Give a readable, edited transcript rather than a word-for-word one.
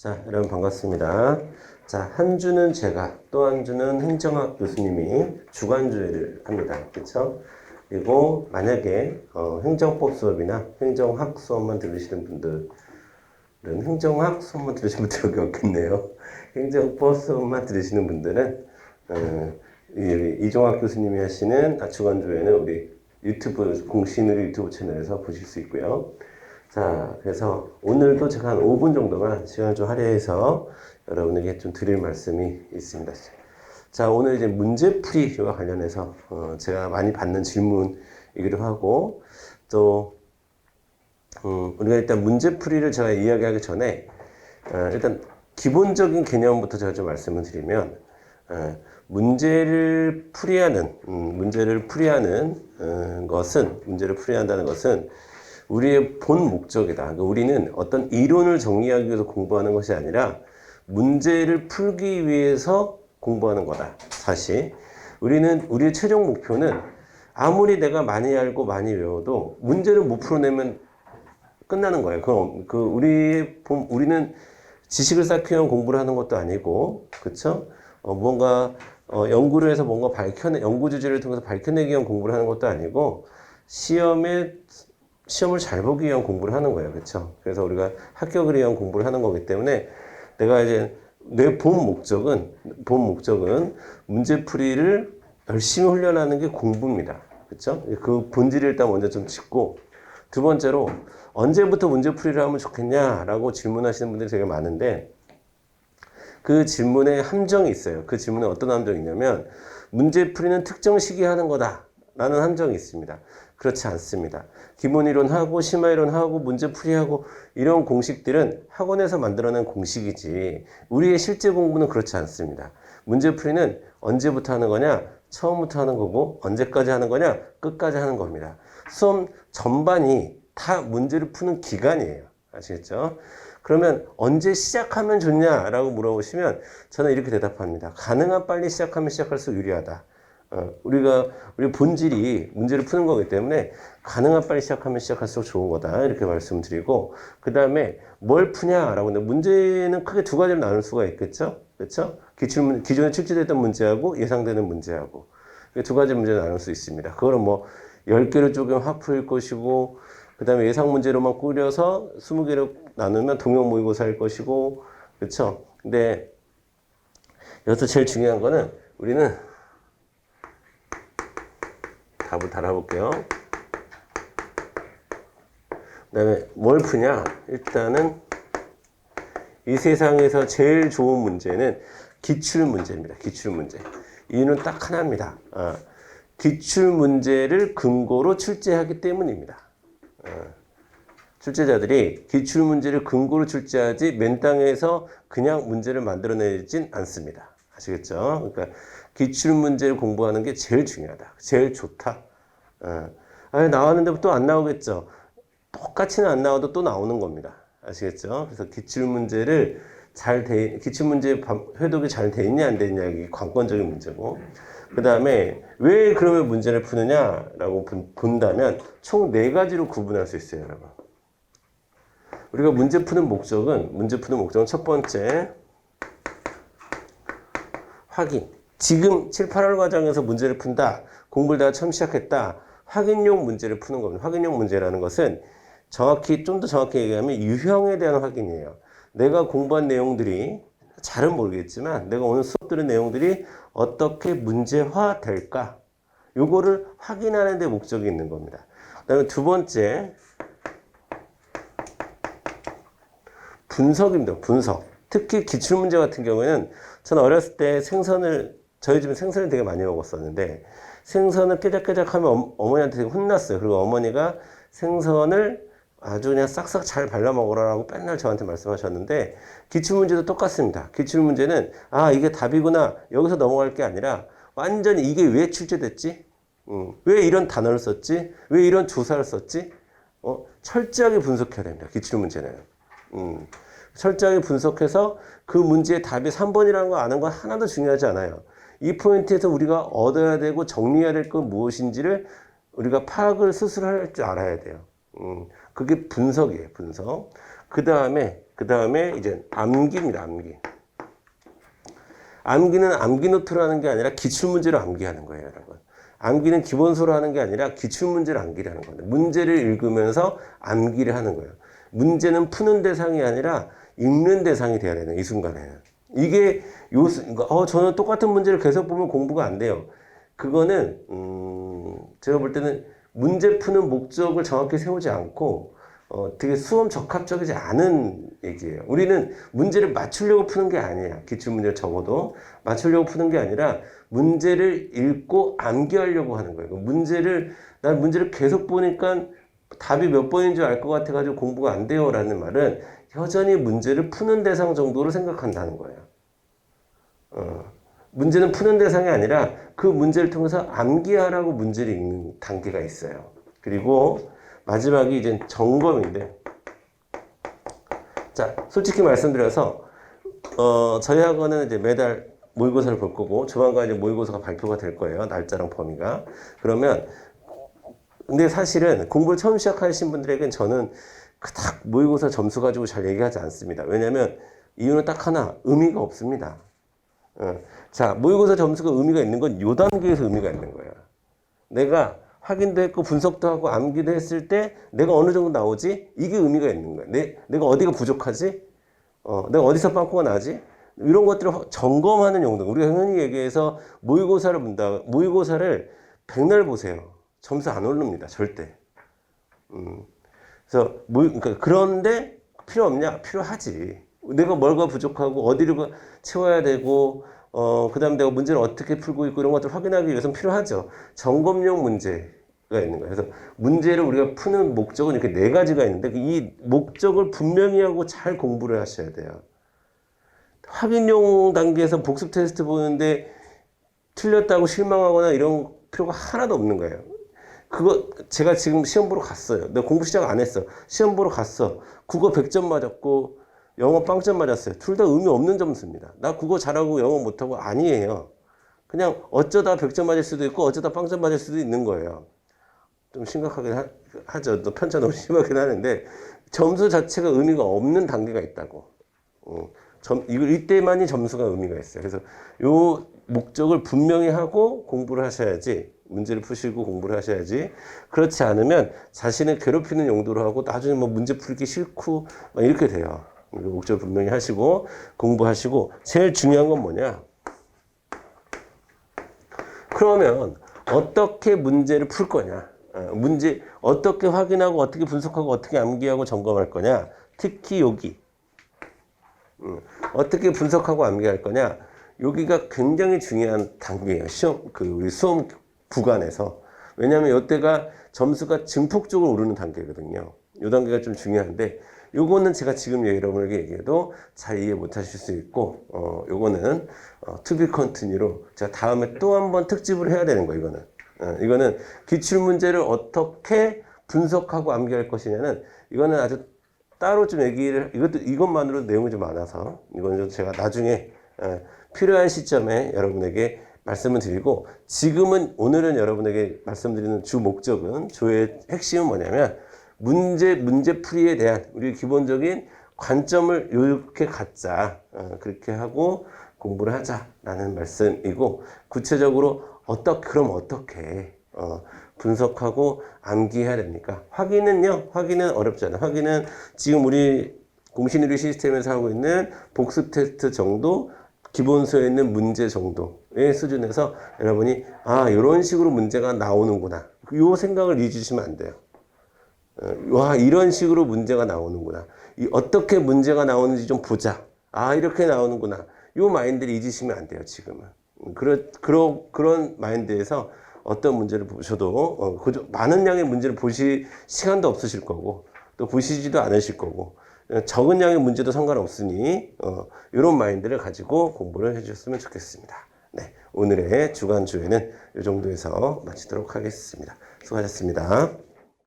자, 여러분 반갑습니다. 자, 한 주는 제가, 또 한 주는 행정학 교수님이 주간주의를 합니다. 그쵸? 그리고 만약에 행정법 수업이나 행정학 수업만 들으시는 분들은, 행정학 수업만 들으시는 분들 여기 없겠네요. 행정법 수업만 들으시는 분들은 이종학 교수님이 하시는 주간주의는 우리 유튜브, 공신의료 유튜브 채널에서 보실 수 있고요. 자, 그래서 오늘도 제가 한 5분 정도만 시간을 좀 할애해서 여러분에게 좀 드릴 말씀이 있습니다. 자, 오늘 이제 문제풀이와 관련해서 제가 많이 받는 질문이기도 하고, 또 우리가 일단 문제풀이를 제가 이야기하기 전에 일단 기본적인 개념부터 제가 좀 말씀을 드리면, 문제를 풀이한다는 것은 우리의 본 목적이다. 그러니까 우리는 어떤 이론을 정리하기 위해서 공부하는 것이 아니라 문제를 풀기 위해서 공부하는 거다. 다시. 우리의 최종 목표는 아무리 내가 많이 알고 많이 외워도 문제를 못 풀어내면 끝나는 거예요. 우리는 지식을 쌓기 위한 공부를 하는 것도 아니고, 그쵸? 연구를 해서 연구 주제를 통해서 밝혀내기 위한 공부를 하는 것도 아니고, 시험을 잘 보기 위한 공부를 하는 거예요. 그렇죠? 그래서 우리가 합격을 위한 공부를 하는 거기 때문에 내가 이제 내 본 목적은 문제풀이를 열심히 훈련하는 게 공부입니다. 그렇죠? 그 본질을 일단 먼저 좀 짚고, 두 번째로 언제부터 문제풀이를 하면 좋겠냐라고 질문하시는 분들이 되게 많은데, 그 질문에 함정이 있어요. 그 질문에 어떤 함정이 있냐면, 문제풀이는 특정 시기에 하는 거다 라는 함정이 있습니다. 그렇지 않습니다. 기본이론하고 심화이론하고 문제풀이하고 이런 공식들은 학원에서 만들어낸 공식이지 우리의 실제 공부는 그렇지 않습니다. 문제풀이는 언제부터 하는 거냐? 처음부터 하는 거고, 언제까지 하는 거냐? 끝까지 하는 겁니다. 수업 전반이 다 문제를 푸는 기간이에요. 아시겠죠? 그러면 언제 시작하면 좋냐라고 물어보시면 저는 이렇게 대답합니다. 가능한 빨리 시작하면 시작할수록 유리하다. 우리 본질이 문제를 푸는 거기 때문에 가능한 빨리 시작하면 시작할수록 좋은 거다. 이렇게 말씀드리고, 그 다음에 뭘 푸냐라고 하는데, 문제는 크게 두 가지로 나눌 수가 있겠죠? 그렇죠? 기존에 출제됐던 문제하고 예상되는 문제하고. 두 가지 문제를 나눌 수 있습니다. 그거는 10개로 쪼개면 확 풀 것이고, 그 다음에 예상 문제로만 꾸려서 20개로 나누면 동형 모의고사일 것이고, 그렇죠? 근데 여기서 제일 중요한 거는 우리는 답을 달아볼게요. 그 다음에 뭘 푸냐? 일단은 이 세상에서 제일 좋은 문제는 기출문제입니다. 기출문제. 이유는 딱 하나입니다. 기출문제를 근거로 출제하기 때문입니다. 출제자들이 기출문제를 근거로 출제하지 맨 땅에서 그냥 문제를 만들어내진 않습니다. 아시겠죠? 그러니까 기출문제를 공부하는 게 제일 중요하다. 제일 좋다. 나왔는데 또 안 나오겠죠. 똑같이는 안 나와도 또 나오는 겁니다. 아시겠죠? 그래서 기출문제 회독이 잘 돼 있냐 안 돼 있냐 이게 관건적인 문제고, 그 다음에 왜 그러면 문제를 푸느냐라고 본다면 총 4가지로 구분할 수 있어요, 여러분. 우리가 문제 푸는 목적은 첫 번째, 확인. 지금 7, 8월 과정에서 문제를 푼다. 공부를 다 처음 시작했다. 확인용 문제를 푸는 겁니다. 확인용 문제라는 것은 좀 더 정확히 얘기하면 유형에 대한 확인이에요. 내가 공부한 내용들이, 잘은 모르겠지만 내가 오늘 수업 들은 내용들이 어떻게 문제화 될까? 요거를 확인하는 데 목적이 있는 겁니다. 그 다음에 두 번째, 분석입니다. 분석. 특히 기출문제 같은 경우에는 저는 어렸을 때 저희 집은 생선을 되게 많이 먹었었는데, 생선을 깨작깨작 하면 어머니한테 되게 혼났어요. 그리고 어머니가 생선을 아주 그냥 싹싹 잘 발라 먹으라고 맨날 저한테 말씀하셨는데, 기출문제도 똑같습니다. 기출문제는 이게 답이구나 여기서 넘어갈 게 아니라 완전히 이게 왜 출제됐지? 왜 이런 단어를 썼지? 왜 이런 조사를 썼지? 철저하게 분석해야 됩니다. 기출문제는. 철저하게 분석해서 그 문제의 답이 3번이라는 거 아는 건 하나도 중요하지 않아요. 이 포인트에서 우리가 얻어야 되고 정리해야 될 건 무엇인지를 우리가 파악을 스스로 할 줄 알아야 돼요. 그게 분석이에요, 분석. 그 다음에 그 다음에 이제 암기입니다. 암기. 암기는 암기 노트라는 게 아니라 기출문제로 암기하는 거예요, 여러분. 암기는 기본소로 하는 게 아니라 기출문제를 암기를 하는 겁니다. 문제를 읽으면서 암기를 하는 거예요. 문제는 푸는 대상이 아니라 읽는 대상이 돼야 되는 이 순간에는. 이게 저는 똑같은 문제를 계속 보면 공부가 안 돼요. 그거는 제가 볼 때는 문제 푸는 목적을 정확히 세우지 않고 되게 수험 적합적이지 않은 얘기예요. 우리는 문제를 맞추려고 푸는 게 아니야. 기출문제를 적어도 맞추려고 푸는 게 아니라 문제를 읽고 암기하려고 하는 거예요. 난 문제를 계속 보니까 답이 몇 번인 줄 알 것 같아가지고 공부가 안 돼요 라는 말은 여전히 문제를 푸는 대상 정도로 생각한다는 거예요. 문제는 푸는 대상이 아니라 그 문제를 통해서 암기하라고 문제를 읽는 단계가 있어요. 그리고 마지막이 이제 점검인데, 자, 솔직히 말씀드려서, 저희 학원은 이제 매달 모의고사를 볼 거고, 조만간 이제 모의고사가 발표가 될 거예요. 날짜랑 범위가. 그러면, 근데 사실은 공부를 처음 시작하신 분들에겐 저는 그닥 모의고사 점수 가지고 잘 얘기하지 않습니다. 왜냐면 이유는 딱 하나, 의미가 없습니다. 자, 모의고사 점수가 의미가 있는 건 요 단계에서 의미가 있는 거예요. 내가 확인도 했고 분석도 하고 암기도 했을 때 내가 어느 정도 나오지? 이게 의미가 있는 거야. 내가 어디가 부족하지? 내가 어디서 빵꾸가 나지? 이런 것들을 점검하는 용도. 우리가 흔히 얘기해서 모의고사를 본다. 모의고사를 백날 보세요. 점수 안 오릅니다. 절대. 그래서 그러니까 그런데 필요 없냐? 필요하지. 내가 뭘가 부족하고 어디를 채워야 되고 그 다음에 내가 문제를 어떻게 풀고 있고 이런 것들을 확인하기 위해서는 필요하죠. 점검용 문제가 있는 거예요. 그래서 문제를 우리가 푸는 목적은 이렇게 네 가지가 있는데 이 목적을 분명히 하고 잘 공부를 하셔야 돼요. 확인용 단계에서 복습 테스트 보는데 틀렸다고 실망하거나 이런 필요가 하나도 없는 거예요. 그거 제가 지금 시험 보러 갔어요. 내가 공부 시작 안 했어. 시험 보러 갔어. 국어 100점 맞았고 영어 0점 맞았어요. 둘 다 의미 없는 점수입니다. 나 국어 잘하고 영어 못하고 아니에요. 그냥 어쩌다 100점 맞을 수도 있고 어쩌다 0점 맞을 수도 있는 거예요. 좀 심각하긴 하죠. 또 편차 너무 심하긴 하는데 점수 자체가 의미가 없는 단계가 있다고. 이때만이 점수가 의미가 있어요. 그래서 요 목적을 분명히 하고 공부를 하셔야지, 문제를 푸시고 공부를 하셔야지. 그렇지 않으면 자신을 괴롭히는 용도로 하고 나중에 뭐 문제 풀기 싫고 막 이렇게 돼요. 목적을 분명히 하시고 공부하시고, 제일 중요한 건 뭐냐? 그러면 어떻게 문제를 풀 거냐? 문제 어떻게 확인하고 어떻게 분석하고 어떻게 암기하고 점검할 거냐? 특히 여기 어떻게 분석하고 암기할 거냐? 여기가 굉장히 중요한 단계예요. 우리 수험 구간에서. 왜냐하면 이때가 점수가 증폭적으로 오르는 단계거든요. 이 단계가 좀 중요한데, 요거는 제가 지금 여러분에게 얘기해도 잘 이해 못 하실 수 있고, 요거는 to be continue로 제가 다음에 또 한번 특집을 해야 되는 거예요. 이거는 기출문제를 어떻게 분석하고 암기할 것이냐는, 이거는 아주 따로 좀 이것만으로 내용이 좀 많아서 이건 좀 제가 나중에 필요한 시점에 여러분에게 말씀을 드리고, 오늘은 여러분에게 말씀드리는 주 목적은, 주의 핵심은 뭐냐면 문제풀이에 대한 우리 기본적인 관점을 이렇게 갖자, 그렇게 하고 공부를 하자라는 말씀이고, 구체적으로 그럼 어떻게 분석하고 암기해야 됩니까? 확인은 어렵잖아요. 확인은 지금 우리 공신유리 시스템에서 하고 있는 복습 테스트 정도, 기본서에 있는 문제 정도의 수준에서 여러분이 이런 식으로 문제가 나오는구나, 이 생각을 잊으시면 안 돼요. 이런 식으로 문제가 나오는구나, 어떻게 문제가 나오는지 좀 보자, 이렇게 나오는구나, 이 마인드를 잊으시면 안 돼요. 지금은 그런 마인드에서 어떤 문제를 보셔도 많은 양의 문제를 보실 시간도 없으실 거고, 또 보시지도 않으실 거고, 적은 양의 문제도 상관없으니 이런 마인드를 가지고 공부를 해주셨으면 좋겠습니다. 네, 오늘의 주간주에는 이 정도에서 마치도록 하겠습니다. 수고하셨습니다.